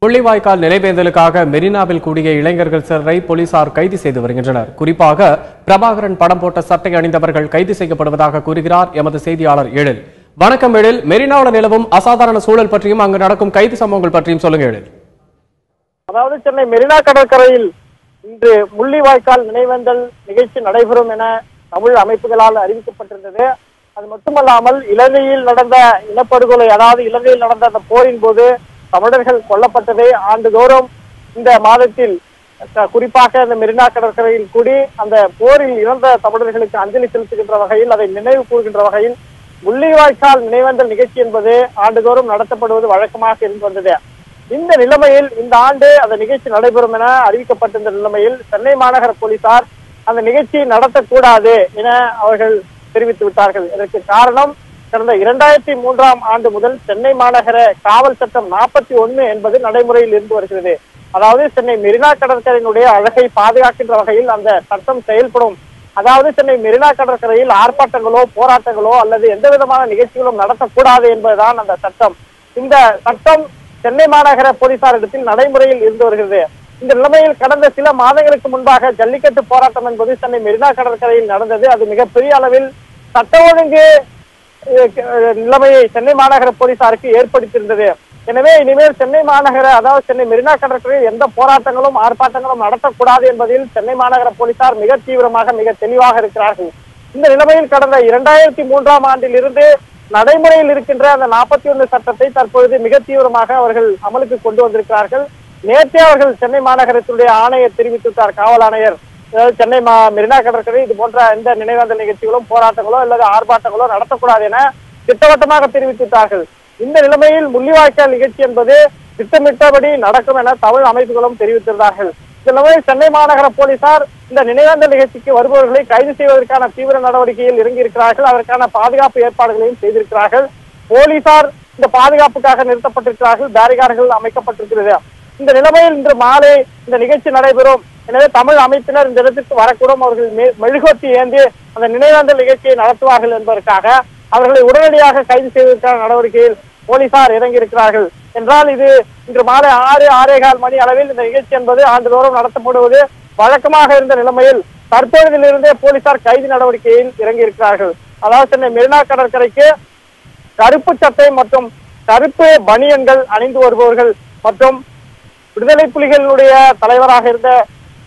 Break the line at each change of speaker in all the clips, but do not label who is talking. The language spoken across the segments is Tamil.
முள்ளிவாய்க்கால் நினைவேந்தலுக்காக மெரினாவில் கூடிய இளைஞர்கள் சிலரை போலீசார் கைது செய்து வருகின்றனர். குறிப்பாக பிரபாகரன் படம் போட்ட சட்டை அணிந்தவர்கள் கைது செய்யப்படுவதாக கூறுகிறார் எமது செய்தியாளர் எழில். வணக்கம் எழில். மெரினாவில் நிலவும் அசாதாரண சூழல் பற்றியும் அங்கு நடக்கும் கைது சம்பவங்கள் பற்றியும் சொல்லுங்க எழில்.
அதாவது சென்னை மெரினா கடற்கரையில் இன்று முள்ளிவாய்க்கால் நினைவேந்தல் நிகழ்ச்சி நடைபெறும் என தமிழ் அமைப்புகளால் அறிவிக்கப்பட்டிருந்தது. அது மட்டுமல்லாமல் இலங்கையில் நடந்த இனப்படுகொலை, அதாவது இலங்கையில் நடந்த அந்த போரின் போது தமிழர்கள் கொல்லப்பட்டதை ஆண்டுதோறும் இந்த மாதத்தில் குறிப்பாக இந்த மெரினா கடற்கரையில் கூடி அந்த போரில் இறந்த தமிழர்களுக்கு அஞ்சலி செலுத்துகின்ற வகையில், அதை நினைவு கூறுகின்ற வகையில் முள்ளிவாய்க்கால் நினைவேந்தல் நிகழ்ச்சி என்பது ஆண்டுதோறும் நடத்தப்படுவது வழக்கமாக இருந்து வந்தது. இந்த நிலைமையில் இந்த ஆண்டு அந்த நிகழ்ச்சி நடைபெறும் என அறிவிக்கப்பட்டிருந்த நிலைமையில் சென்னை மாநகர போலீசார் அந்த நிகழ்ச்சியை நடத்தக்கூடாது என அவர்கள் தெரிவித்து விட்டார்கள். இதற்கு காரணம், கடந்த 2003ஆம் ஆண்டு முதல் சென்னை மாநகர காவல் சட்டம் 41 என்பது நடைமுறையில் இருந்து வருகிறது. அதாவது சென்னை மெரினா கடற்கரையினுடைய அழகை பாதுகாக்கின்ற வகையில் அந்த சட்டம் செயல்படும். அதாவது சென்னை மெரினா கடற்கரையில் ஆர்ப்பாட்டங்களோ போராட்டங்களோ அல்லது எந்த விதமான நிகழ்ச்சிகளும் நடத்தக்கூடாது என்பதுதான் அந்த சட்டம். இந்த சட்டம் சென்னை மாநகர போலீசாரிடத்தில் நடைமுறையில் இருந்து வருகிறது. இந்த நிலைமையில் கடந்த சில மாதங்களுக்கு முன்பாக ஜல்லிக்கட்டு போராட்டம் என்பது சென்னை மெரினா கடற்கரையில் நடந்தது. அது மிகப்பெரிய அளவில் சட்ட ஒழுங்கு நிலைமையை சென்னை மாநகர போலீசாருக்கு ஏற்படுத்தியிருந்தது. எனவே இனிமேல் சென்னை மாநகர, அதாவது சென்னை மெரினா கடற்கரையில் எந்த போராட்டங்களும் ஆர்ப்பாட்டங்களும் நடத்தக்கூடாது என்பதில் சென்னை மாநகர போலீசார் மிக தீவிரமாக, மிக தெளிவாக இருக்கிறார்கள். இந்த நிலைமையில் கடந்த 2003ஆம் ஆண்டில் இருந்து நடைமுறையில் இருக்கின்ற அந்த 41 சட்டத்தை தற்பொழுது மிக தீவிரமாக அவர்கள் அமலுக்கு கொண்டு வந்திருக்கிறார்கள். நேற்றே அவர்கள் சென்னை மாநகரத்தினுடைய ஆணையை தெரிவித்துள்ளார். காவல் ஆணையர், சென்னை மெரினா கடற்கரை இது போன்ற எந்த நினைவேந்தல் நிகழ்ச்சிகளும் போராட்டங்களோ அல்லது ஆர்ப்பாட்டங்களோ நடத்தக்கூடாது என திட்டவட்டமாக தெரிவித்துள்ளார்கள். இந்த நிலைமையில் முள்ளிவாய்க்கால் நிகழ்ச்சி என்பது திட்டமிட்டபடி நடக்கும் என தமிழ் அமைப்புகளும் தெரிவித்திருந்தார்கள். இந்த நிலைமையில் சென்னை மாநகர போலீசார் இந்த நினைவேந்தல் நிகழ்ச்சிக்கு வருபவர்களை கைது செய்வதற்கான தீவிர நடவடிக்கையில் இறங்கியிருக்கிறார்கள். அதற்கான பாதுகாப்பு ஏற்பாடுகளையும் செய்திருக்கிறார்கள். போலீசார் இந்த பாதுகாப்புக்காக நிறுத்தப்பட்டிருக்கிறார்கள். பேரிகார்டுகள் அமைக்கப்பட்டிருக்கிறது. இந்த நிலைமையில் இன்று மாலை இந்த நிகழ்ச்சி நடைபெறும். எனவே தமிழ் அமைப்பினர் இந்த இடத்திற்கு வரக்கூடும். அவர்கள் மெழுகுவர்த்தி ஏந்தி அந்த நினைவேந்தல் நிகழ்ச்சியை நடத்துவார்கள் என்பதற்காக அவர்களை உடனடியாக கைது செய்வதற்கான நடவடிக்கையில் போலீசார் இறங்கியிருக்கிறார்கள். என்றால் இது இன்று மாலை 6-6:15 மணி அளவில் இந்த நிகழ்ச்சி என்பது ஆண்டுதோறும் நடத்தப்படுவது வழக்கமாக இருந்த நிலைமையில் தற்பொழுதிலிருந்தே போலீசார் கைது நடவடிக்கையில் இறங்கியிருக்கிறார்கள். அதாவது சென்னை மெரினா கடற்கரைக்கு கருப்பு சட்டை மற்றும் கருப்பு பனியன்கள் அணிந்து வருபவர்கள் மற்றும் விடுதலை புலிகளுடைய தலைவராக இருந்த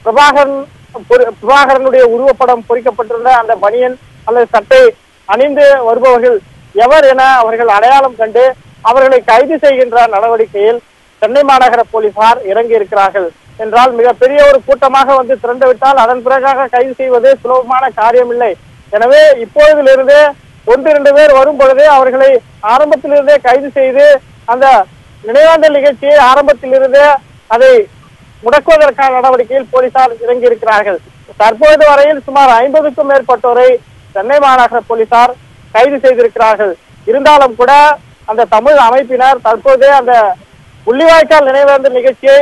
பிரபாகரனுடைய உருவப்படம் பொறிக்கப்பட்டிருந்த அந்த பனியன் அல்லது சட்டை அணிந்து வருபவர்கள் எவர் என அவர்கள் அடையாளம் கண்டு அவர்களை கைது செய்கின்ற நடவடிக்கையில் சென்னை மாநகர போலீசார் இறங்கி இருக்கிறார்கள். என்றால் மிகப்பெரிய ஒரு கூட்டமாக வந்து திரண்டுவிட்டால் அதன் பிறகாக கைது செய்வது சுலபமான காரியமில்லை. எனவே இப்பொழுதிலிருந்து 1-2 பேர் வரும் பொழுது அவர்களை ஆரம்பத்திலிருந்தே கைது செய்து அந்த நினைவேந்தல் நிகழ்ச்சியை ஆரம்பத்திலிருந்தே அதை முடக்குவதற்கான நடவடிக்கையில் போலீசார் இறங்கி இருக்கிறார்கள். தற்பொழுது வரையில் சுமார் 50க்கும் மேற்பட்டோரை சென்னை மாநகர போலீசார் கைது செய்திருக்கிறார்கள். இருந்தாலும் கூட அந்த தமிழ் அமைப்பினர் தற்போது அந்த முள்ளிவாய்க்கால் நினைவேந்தல் நிகழ்ச்சியை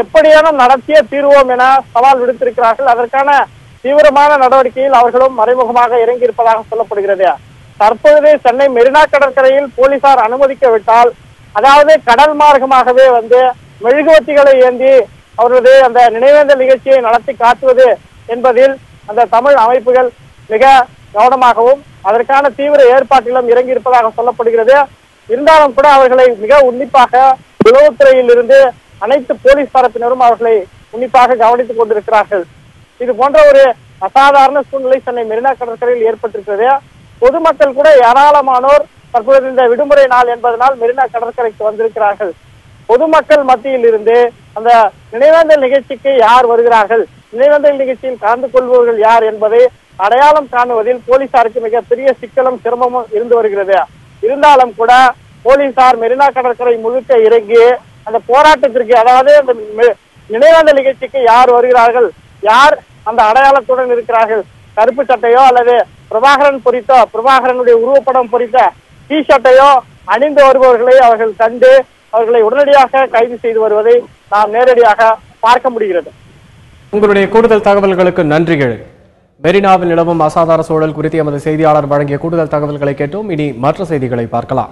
எப்படியேனும் நடத்திய தீர்வோம் என சவால் விடுத்திருக்கிறார்கள். அதற்கான தீவிரமான நடவடிக்கையில் அவர்களும் மறைமுகமாக இறங்கி இருப்பதாக சொல்லப்படுகிறது. தற்பொழுது சென்னை மெரினா கடற்கரையில் போலீசார் அனுமதிக்கவிட்டால், அதாவது கடல் மார்க்கமாகவே வந்து மெழுகுவர்த்திகளை ஏந்தி அவரது அந்த நினைவேந்தல் நிகழ்ச்சியை நடத்தி காட்டுவது என்பதில் அந்த தமிழ் அமைப்புகள் மிக கவனமாகவும் அதற்கான தீவிர ஏற்பாட்டிலும் இறங்கி இருப்பதாக சொல்லப்படுகிறது. இருந்தாலும் கூட அவர்களை மிக உன்னிப்பாக உளவுத்துறையில் இருந்து அனைத்து போலீஸ் தரப்பினரும் அவர்களை உன்னிப்பாக கவனித்துக் கொண்டிருக்கிறார்கள். இது போன்ற ஒரு அசாதாரண சூழ்நிலை சென்னை மெரினா கடற்கரையில் ஏற்பட்டிருக்கிறது. பொதுமக்கள் கூட ஏராளமானோர் தற்போது இந்த விடுமுறை நாள் என்பதனால் மெரினா கடற்கரைக்கு வந்திருக்கிறார்கள். பொதுமக்கள் மத்தியில் இருந்து அந்த நினைவேந்தல் நிகழ்ச்சிக்கு யார் வருகிறார்கள், நினைவேந்தல் நிகழ்ச்சியில் கலந்து கொள்பவர்கள் யார் என்பதை அடையாளம் காணுவதில் போலீசாருக்கு மிகப்பெரிய சிக்கலும் சிரமமும் இருந்து வருகிறது. இருந்தாலும் கூட போலீசார் மெரினா கடற்கரை முழுக்க இறங்கி அந்த போராட்டத்திற்கு, அதாவது அந்த நினைவேந்தல் நிகழ்ச்சிக்கு யார் வருகிறார்கள், யார் அந்த அடையாளத்துடன் இருக்கிறார்கள், கருப்பு சட்டையோ அல்லது பிரபாகரனுடைய உருவப்படம் பொறித்த டி ஷர்ட்டையோ அணிந்து வருபவர்களை அவர்கள் கண்டு அவர்களை உடனடியாக கைது செய்து வருவதை நாம் நேரடியாக பார்க்க முடிகிறது.
உங்களுடைய கூடுதல் தகவல்களுக்கு நன்றிகள். மெரினாவில் நிலவும் அசாதாரண சூழல் குறித்து எமது செய்தியாளர் வழங்கிய கூடுதல் தகவல்களை கேட்டோம். இனி மற்ற செய்திகளை பார்க்கலாம்.